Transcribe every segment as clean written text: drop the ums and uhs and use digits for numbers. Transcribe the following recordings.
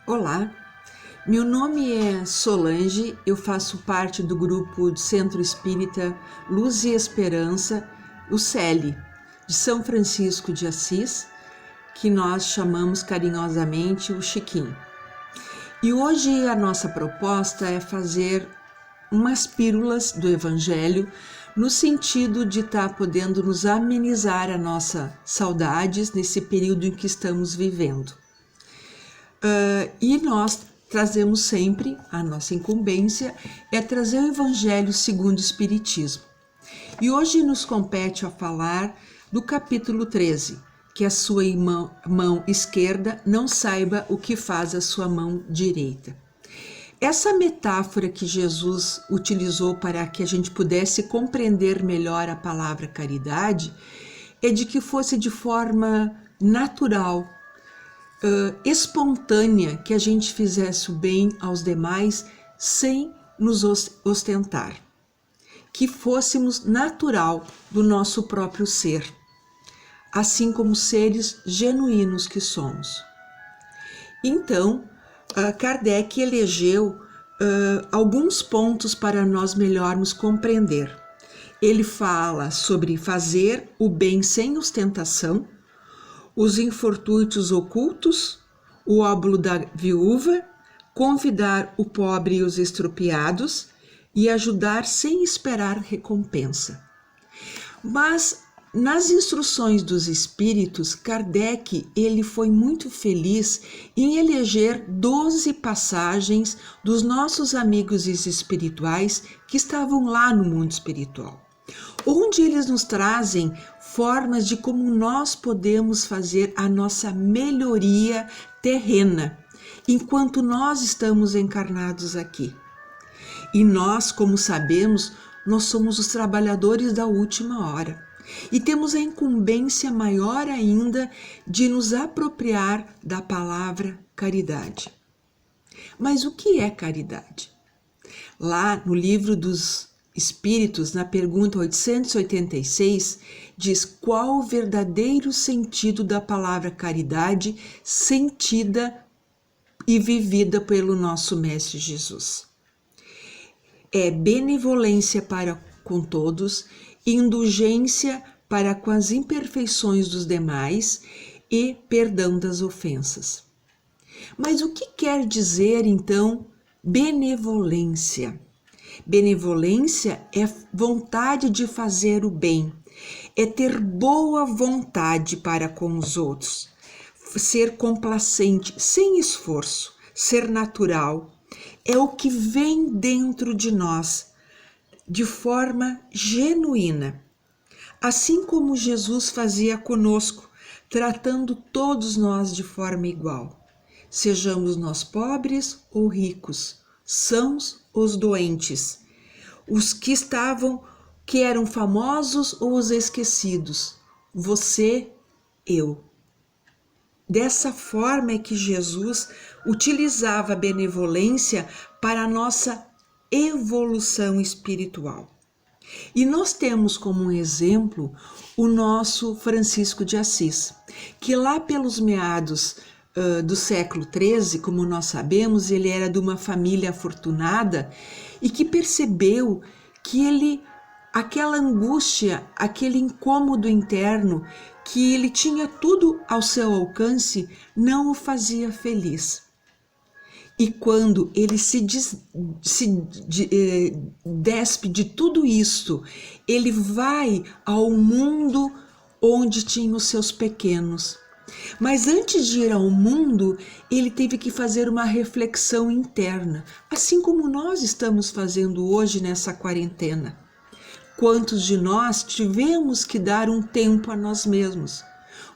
Olá, meu nome é Solange, eu faço parte do grupo do Centro Espírita Luz e Esperança, o CELE, de São Francisco de Assis, que nós chamamos carinhosamente o Chiquinho. E hoje a nossa proposta é fazer umas pílulas do Evangelho no sentido de estar podendo nos amenizar a nossa saudades nesse período em que estamos vivendo. E nós trazemos sempre, a nossa incumbência é trazer o Evangelho segundo o Espiritismo. E hoje nos compete a falar do capítulo 13, que a sua mão esquerda não saiba o que faz a sua mão direita. Essa metáfora que Jesus utilizou para que a gente pudesse compreender melhor a palavra caridade é de que fosse de forma natural, espontânea, que a gente fizesse o bem aos demais sem nos ostentar, que fôssemos natural do nosso próprio ser, assim como seres genuínos que somos. Então, Kardec elegeu alguns pontos para nós melhormos compreender. Ele fala sobre fazer o bem sem ostentação, os infortúnios ocultos, o óbolo da viúva, convidar o pobre e os estropiados e ajudar sem esperar recompensa. Mas nas instruções dos espíritos, Kardec ele foi muito feliz em eleger 12 passagens dos nossos amigos espirituais que estavam lá no mundo espiritual, onde eles nos trazem formas de como nós podemos fazer a nossa melhoria terrena, enquanto nós estamos encarnados aqui. E nós, como sabemos, nós somos os trabalhadores da última hora. E temos a incumbência maior ainda de nos apropriar da palavra caridade. Mas o que é caridade? Lá no livro dos Espíritos, na pergunta 886, diz qual o verdadeiro sentido da palavra caridade sentida e vivida pelo nosso Mestre Jesus. É benevolência para com todos, indulgência para com as imperfeições dos demais e perdão das ofensas. Mas o que quer dizer, então, benevolência? Benevolência é vontade de fazer o bem, é ter boa vontade para com os outros, ser complacente, sem esforço, ser natural, é o que vem dentro de nós, de forma genuína, assim como Jesus fazia conosco, tratando todos nós de forma igual, sejamos nós pobres ou ricos, sãos ou doentes, os que eram famosos ou os esquecidos, você, eu. Dessa forma é que Jesus utilizava a benevolência para a nossa evolução espiritual. E nós temos como um exemplo o nosso Francisco de Assis, que lá pelos meados do século XIII, como nós sabemos, ele era de uma família afortunada e que percebeu que aquela angústia, aquele incômodo interno, que ele tinha tudo ao seu alcance, não o fazia feliz. E quando ele se despe de tudo isso, ele vai ao mundo onde tinha os seus pequenos. Mas antes de ir ao mundo, ele teve que fazer uma reflexão interna, assim como nós estamos fazendo hoje nessa quarentena. Quantos de nós tivemos que dar um tempo a nós mesmos?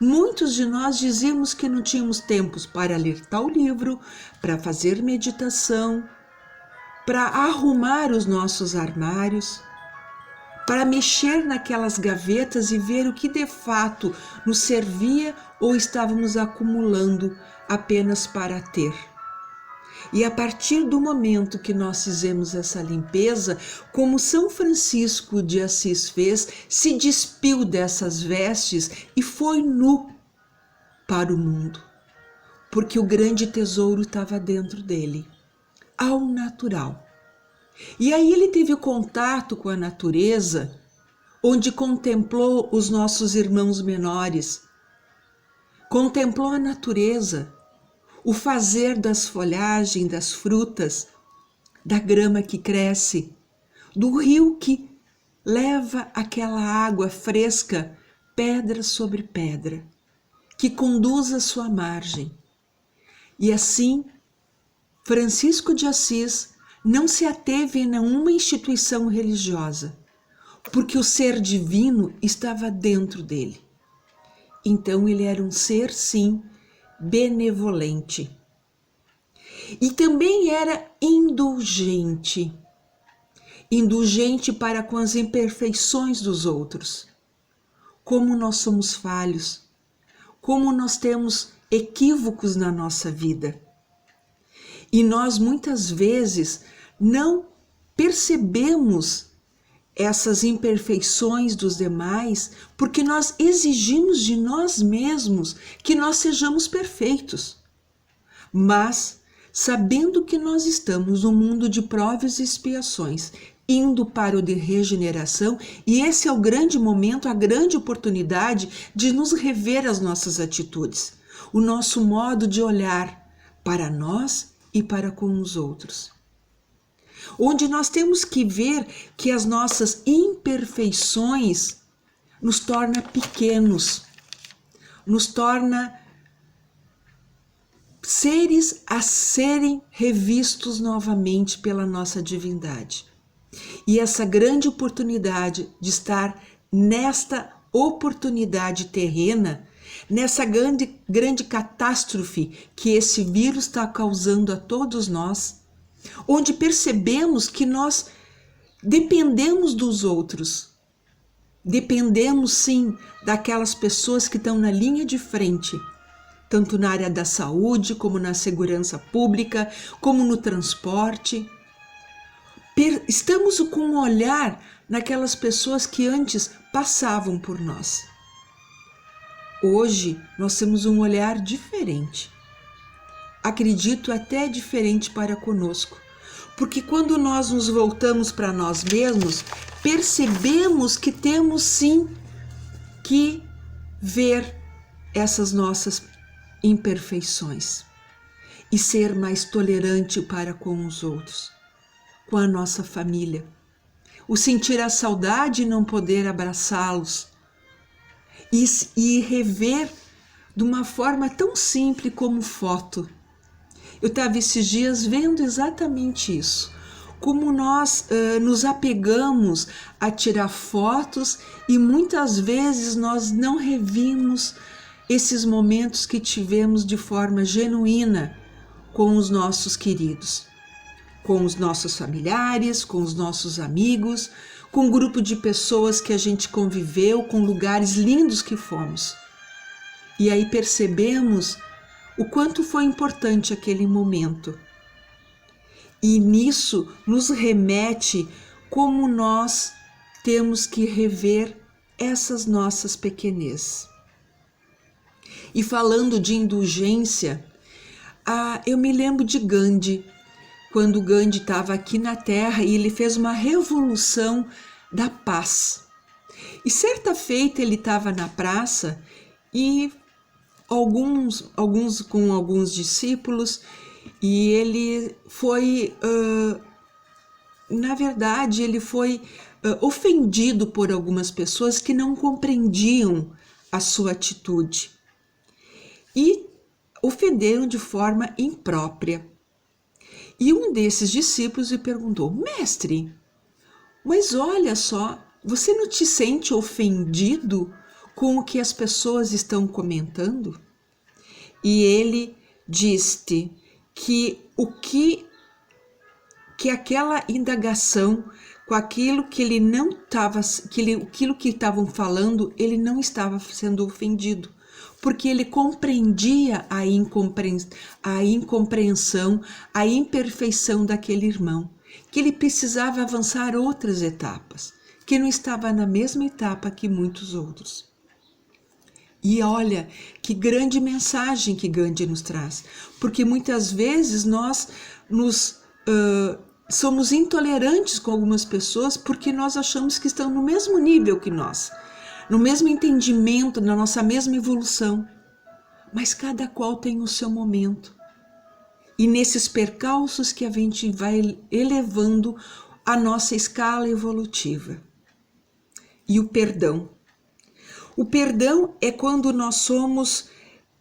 Muitos de nós dizíamos que não tínhamos tempos para ler tal livro, para fazer meditação, para arrumar os nossos armários, para mexer naquelas gavetas e ver o que de fato nos servia ou estávamos acumulando apenas para ter. E a partir do momento que nós fizemos essa limpeza, como São Francisco de Assis fez, se despiu dessas vestes e foi nu para o mundo. porque o grande tesouro estava dentro dele, ao natural. E aí ele teve contato com a natureza, onde contemplou os nossos irmãos menores, contemplou a natureza, o fazer das folhagens, das frutas, da grama que cresce, do rio que leva aquela água fresca, pedra sobre pedra, que conduz a sua margem. E assim, Francisco de Assis não se ateve em nenhuma instituição religiosa, porque o ser divino estava dentro dele. Então ele era um ser, sim, benevolente. E também era indulgente. Indulgente para com as imperfeições dos outros. Como nós somos falhos, como nós temos equívocos na nossa vida. E nós muitas vezes não percebemos essas imperfeições dos demais, porque nós exigimos de nós mesmos que nós sejamos perfeitos. Mas, sabendo que nós estamos num mundo de provas e expiações, indo para o de regeneração, e esse é o grande momento, a grande oportunidade de nos rever as nossas atitudes, o nosso modo de olhar para nós e para com os outros. Onde nós temos que ver que as nossas imperfeições nos torna pequenos, nos torna seres a serem revistos novamente pela nossa divindade. E essa grande oportunidade de estar nesta oportunidade terrena, nessa grande catástrofe que esse vírus está causando a todos nós, onde percebemos que nós dependemos dos outros, dependemos sim daquelas pessoas que estão na linha de frente, tanto na área da saúde, como na segurança pública, como no transporte. Estamos com um olhar naquelas pessoas que antes passavam por nós. Hoje nós temos um olhar diferente. Acredito até diferente para conosco, porque quando nós nos voltamos para nós mesmos, percebemos que temos sim que ver essas nossas imperfeições e ser mais tolerante para com os outros, com a nossa família, o sentir a saudade e não poder abraçá-los e rever de uma forma tão simples como foto. Eu estava esses dias vendo exatamente isso, como nós nos apegamos a tirar fotos e muitas vezes nós não revimos esses momentos que tivemos de forma genuína com os nossos queridos, com os nossos familiares, com os nossos amigos, com um grupo de pessoas que a gente conviveu, com lugares lindos que fomos. E aí percebemos o quanto foi importante aquele momento. E nisso nos remete como nós temos que rever essas nossas pequenezes. E falando de indulgência, eu me lembro de Gandhi, quando Gandhi estava aqui na Terra e ele fez uma revolução da paz. E certa feita ele estava na praça e com alguns discípulos, e ele foi, na verdade, ele foi ofendido por algumas pessoas que não compreendiam a sua atitude e ofenderam de forma imprópria. E um desses discípulos lhe perguntou: mestre, mas olha só, você não te sente ofendido com o que as pessoas estão comentando? E ele disse que aquela indagação, com aquilo que ele não estava, aquilo que estavam falando, ele não estava sendo ofendido, porque ele compreendia a incompreensão, a imperfeição daquele irmão, que ele precisava avançar outras etapas, que não estava na mesma etapa que muitos outros. E olha que grande mensagem que Gandhi nos traz, porque muitas vezes nós somos intolerantes com algumas pessoas porque nós achamos que estão no mesmo nível que nós, no mesmo entendimento, na nossa mesma evolução. Mas cada qual tem o seu momento. E nesses percalços que a gente vai elevando a nossa escala evolutiva. E o perdão. O perdão é quando nós somos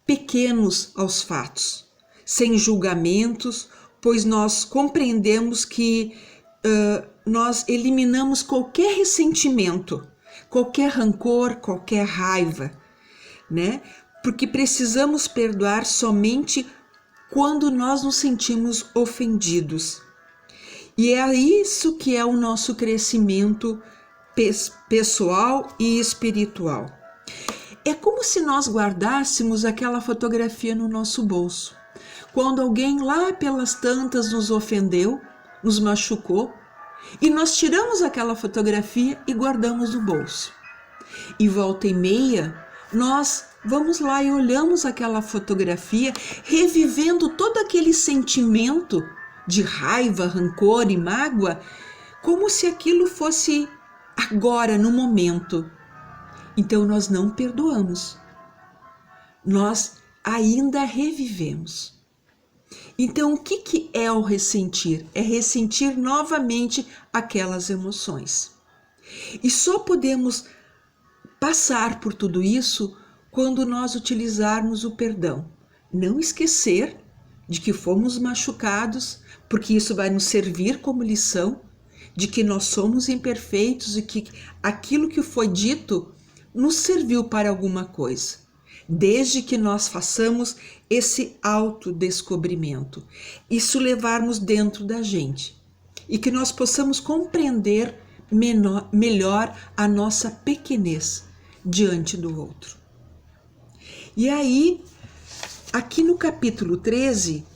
pequenos aos fatos, sem julgamentos, pois nós compreendemos que nós eliminamos qualquer ressentimento, qualquer rancor, qualquer raiva, né? Porque precisamos perdoar somente quando nós nos sentimos ofendidos. E é isso que é o nosso crescimento pessoal e espiritual. É como se nós guardássemos aquela fotografia no nosso bolso. Quando alguém lá pelas tantas nos ofendeu, nos machucou, e nós tiramos aquela fotografia e guardamos no bolso. E volta e meia, nós vamos lá e olhamos aquela fotografia, revivendo todo aquele sentimento de raiva, rancor e mágoa, como se aquilo fosse agora, no momento. Então nós não perdoamos, nós ainda revivemos. Então o que é o ressentir? É ressentir novamente aquelas emoções. E só podemos passar por tudo isso quando nós utilizarmos o perdão. Não esquecer de que fomos machucados, porque isso vai nos servir como lição, de que nós somos imperfeitos e que aquilo que foi dito nos serviu para alguma coisa, desde que nós façamos esse autodescobrimento, isso levarmos dentro da gente e que nós possamos compreender melhor a nossa pequenez diante do outro. E aí, aqui no capítulo 13,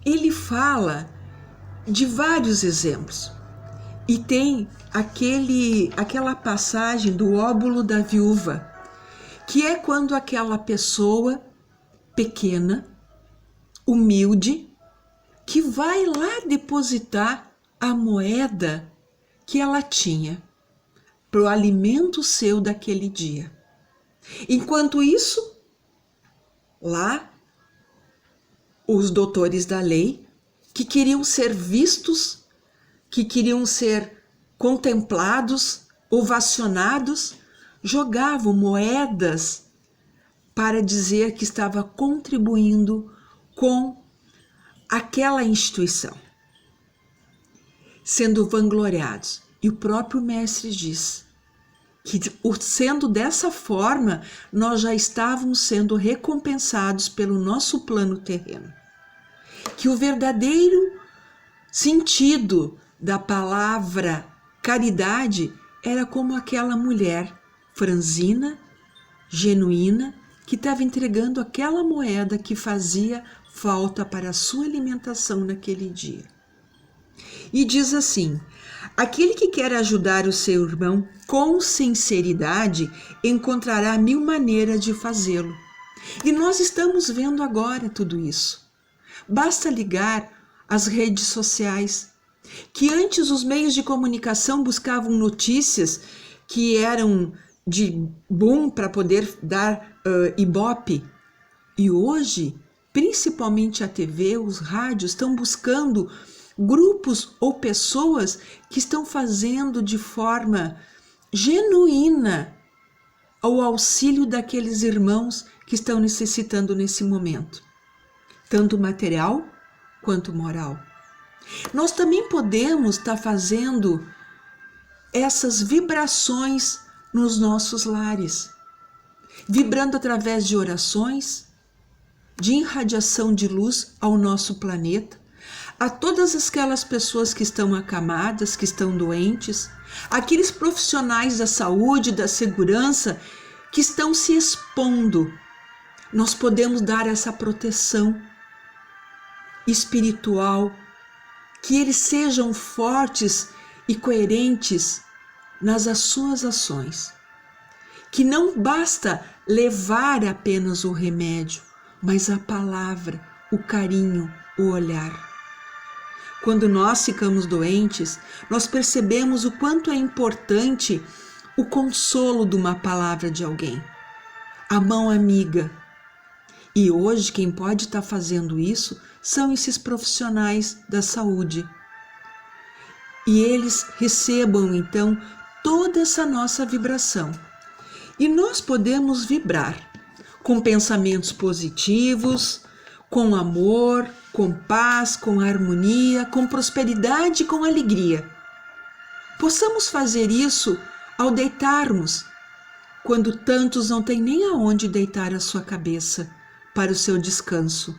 ele fala de vários exemplos. E tem aquela passagem do óbolo da viúva, que é quando aquela pessoa pequena, humilde, que vai lá depositar a moeda que ela tinha para o alimento seu daquele dia. Enquanto isso, lá, os doutores da lei, que queriam ser vistos, que queriam ser contemplados, ovacionados, jogavam moedas para dizer que estava contribuindo com aquela instituição, sendo vangloriados. E o próprio mestre diz que, sendo dessa forma, nós já estávamos sendo recompensados pelo nosso plano terreno. Que o verdadeiro sentido da palavra caridade era como aquela mulher franzina, genuína, que estava entregando aquela moeda que fazia falta para a sua alimentação naquele dia. E diz assim: aquele que quer ajudar o seu irmão com sinceridade encontrará 1000 maneiras de fazê-lo. E nós estamos vendo agora tudo isso. Basta ligar as redes sociais, que antes os meios de comunicação buscavam notícias que eram de boom para poder dar ibope. E hoje, principalmente a TV, os rádios estão buscando grupos ou pessoas que estão fazendo de forma genuína o auxílio daqueles irmãos que estão necessitando nesse momento, tanto material quanto moral. Nós também podemos estar fazendo essas vibrações nos nossos lares, vibrando através de orações, de irradiação de luz ao nosso planeta, a todas aquelas pessoas que estão acamadas, que estão doentes, aqueles profissionais da saúde, da segurança, que estão se expondo. Nós podemos dar essa proteção espiritual, que eles sejam fortes e coerentes nas suas ações. que não basta levar apenas o remédio, mas a palavra, o carinho, o olhar. Quando nós ficamos doentes, nós percebemos o quanto é importante o consolo de uma palavra de alguém, a mão amiga. E hoje quem pode estar fazendo isso são esses profissionais da saúde. E eles recebam então toda essa nossa vibração. E nós podemos vibrar com pensamentos positivos, com amor, com paz, com harmonia, com prosperidade, com alegria. Possamos fazer isso ao deitarmos, quando tantos não têm nem aonde deitar a sua cabeça para o seu descanso.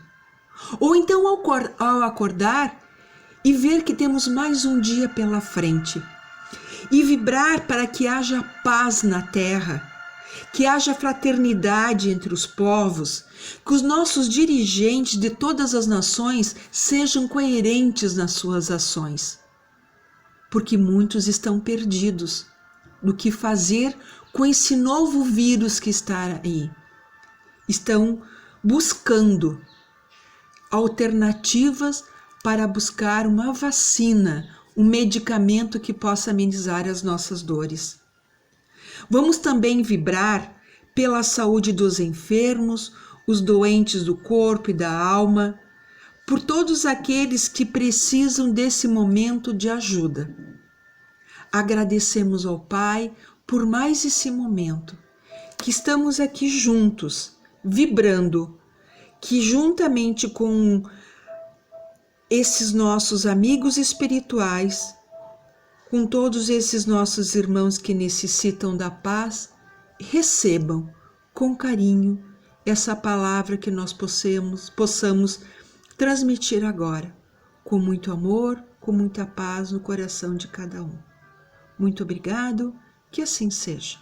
Ou então ao acordar e ver que temos mais um dia pela frente. E vibrar para que haja paz na terra, que haja fraternidade entre os povos, que os nossos dirigentes de todas as nações sejam coerentes nas suas ações. Porque muitos estão perdidos no que fazer com esse novo vírus que está aí. Estão buscando alternativas para buscar uma vacina, um medicamento que possa amenizar as nossas dores. Vamos também vibrar pela saúde dos enfermos, os doentes do corpo e da alma, por todos aqueles que precisam desse momento de ajuda. Agradecemos ao Pai por mais esse momento, que estamos aqui juntos, vibrando, que juntamente com esses nossos amigos espirituais, com todos esses nossos irmãos que necessitam da paz, recebam com carinho essa palavra que nós possamos transmitir agora, com muito amor, com muita paz no coração de cada um. Muito obrigado, que assim seja.